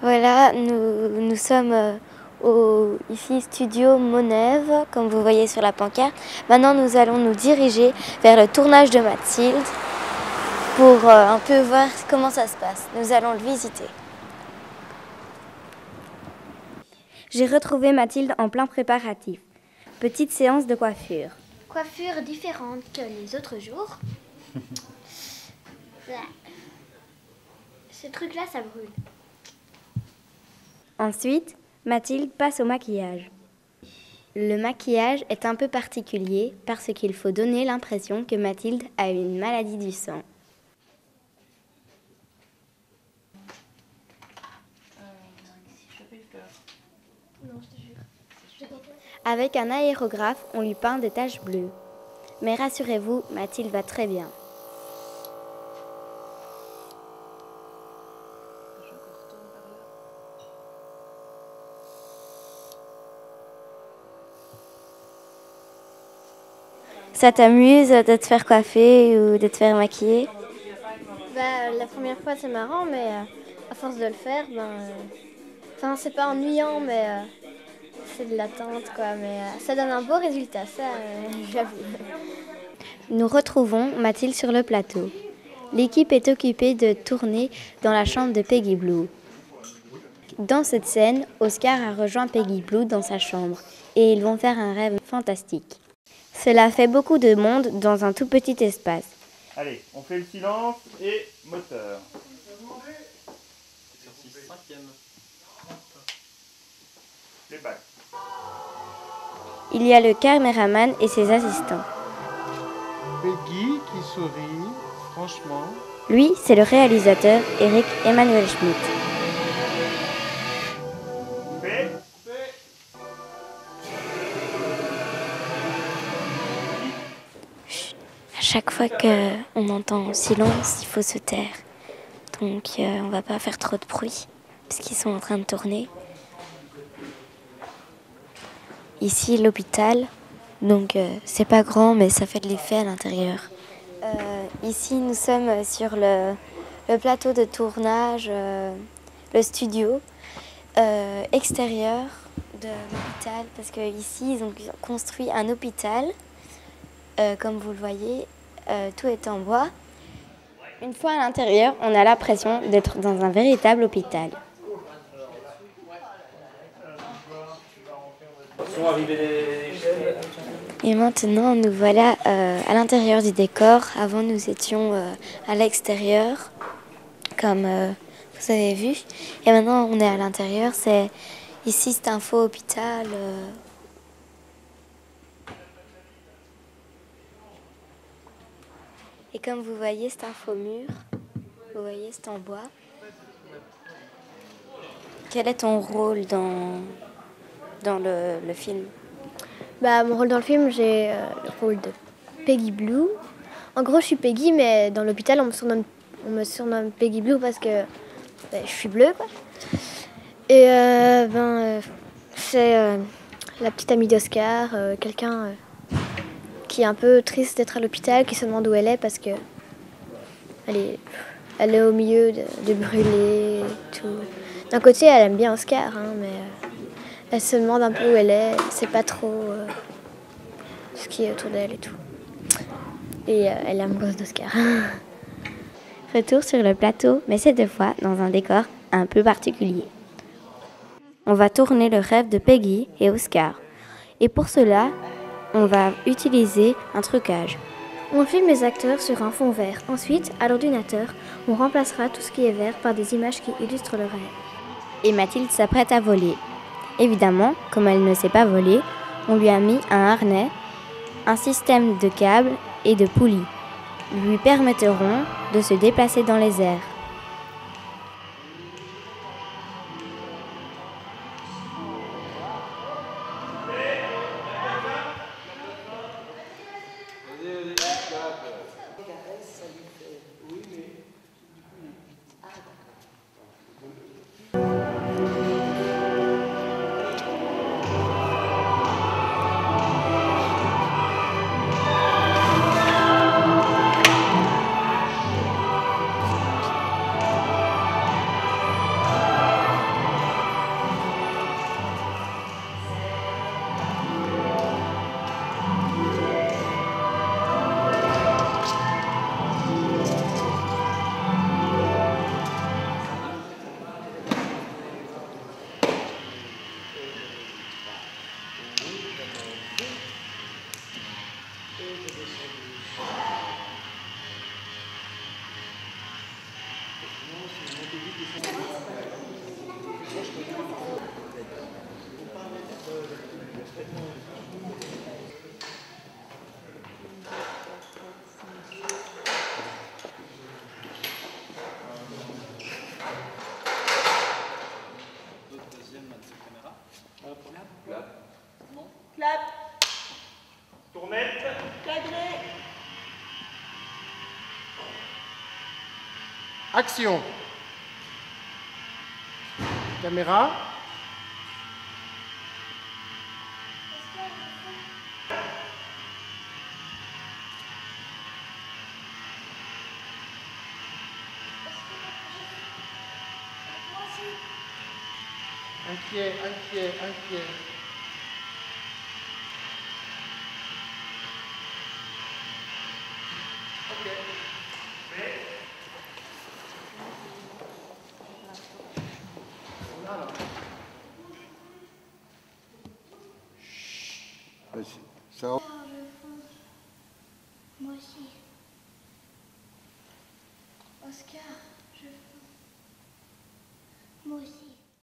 Voilà, nous sommes au ici Studio Monève, comme vous voyez sur la pancarte. Maintenant, nous allons nous diriger vers le tournage de Mathilde pour un peu voir comment ça se passe. Nous allons le visiter. J'ai retrouvé Mathilde en plein préparatif. Petite séance de coiffure. Coiffure différente que les autres jours. Ce truc-là, ça brûle. Ensuite, Mathilde passe au maquillage. Le maquillage est un peu particulier parce qu'il faut donner l'impression que Mathilde a une maladie du sang. Avec un aérographe, on lui peint des taches bleues. Mais rassurez-vous, Mathilde va très bien. Ça t'amuse de te faire coiffer ou de te faire maquiller? La première fois, c'est marrant, mais à force de le faire, c'est pas ennuyant, mais c'est de l'attente, quoi. Mais ça donne un beau résultat, ça, j'avoue. Nous retrouvons Mathilde sur le plateau. L'équipe est occupée de tourner dans la chambre de Peggy Blue. Dans cette scène, Oscar a rejoint Peggy Blue dans sa chambre et ils vont faire un rêve fantastique. Cela fait beaucoup de monde dans un tout petit espace. Allez, on fait le silence et moteur. Exercice 5e. Les bacs. Il y a le caméraman et ses assistants. Peggy qui sourit, franchement. Lui, c'est le réalisateur Eric Emmanuel Schmidt. Fait. À chaque fois qu'on entend silence, il faut se taire. Donc on va pas faire trop de bruit parce qu'ils sont en train de tourner. Ici l'hôpital, donc c'est pas grand mais ça fait de l'effet à l'intérieur. Ici nous sommes sur le plateau de tournage, le studio extérieur de l'hôpital parce qu'ici ils ont construit un hôpital. Comme vous le voyez, tout est en bois. Une fois à l'intérieur, on a l'impression d'être dans un véritable hôpital. Et maintenant, nous voilà à l'intérieur du décor. Avant, nous étions à l'extérieur, comme vous avez vu. Et maintenant, on est à l'intérieur. Ici, c'est un faux hôpital. Et comme vous voyez, c'est un faux mur. Vous voyez, c'est en bois. Quel est ton rôle dans le film? Mon rôle dans le film, j'ai le rôle de Peggy Blue. En gros, je suis Peggy, mais dans l'hôpital, on me surnomme Peggy Blue parce que je suis bleue, quoi. Et c'est la petite amie d'Oscar, quelqu'un qui est un peu triste d'être à l'hôpital, qui se demande où elle est parce que elle est au milieu de brûlés et tout. D'un côté, elle aime bien Oscar, mais elle se demande un peu où elle est, elle sait pas trop ce qui est autour d'elle et tout. Et elle est amoureuse d'Oscar. Retour sur le plateau, mais cette fois dans un décor un peu particulier. On va tourner le rêve de Peggy et Oscar. Et pour cela, on va utiliser un trucage. On filme les acteurs sur un fond vert. Ensuite, à l'ordinateur, on remplacera tout ce qui est vert par des images qui illustrent le rêve. Et Mathilde s'apprête à voler. Évidemment, comme elle ne sait pas voler, on lui a mis un harnais, un système de câbles et de poulies lui permettront de se déplacer dans les airs. Action. Caméra. Inquiet, inquiet, inquiet. Ok. Voilà. Vas-y. Ça va.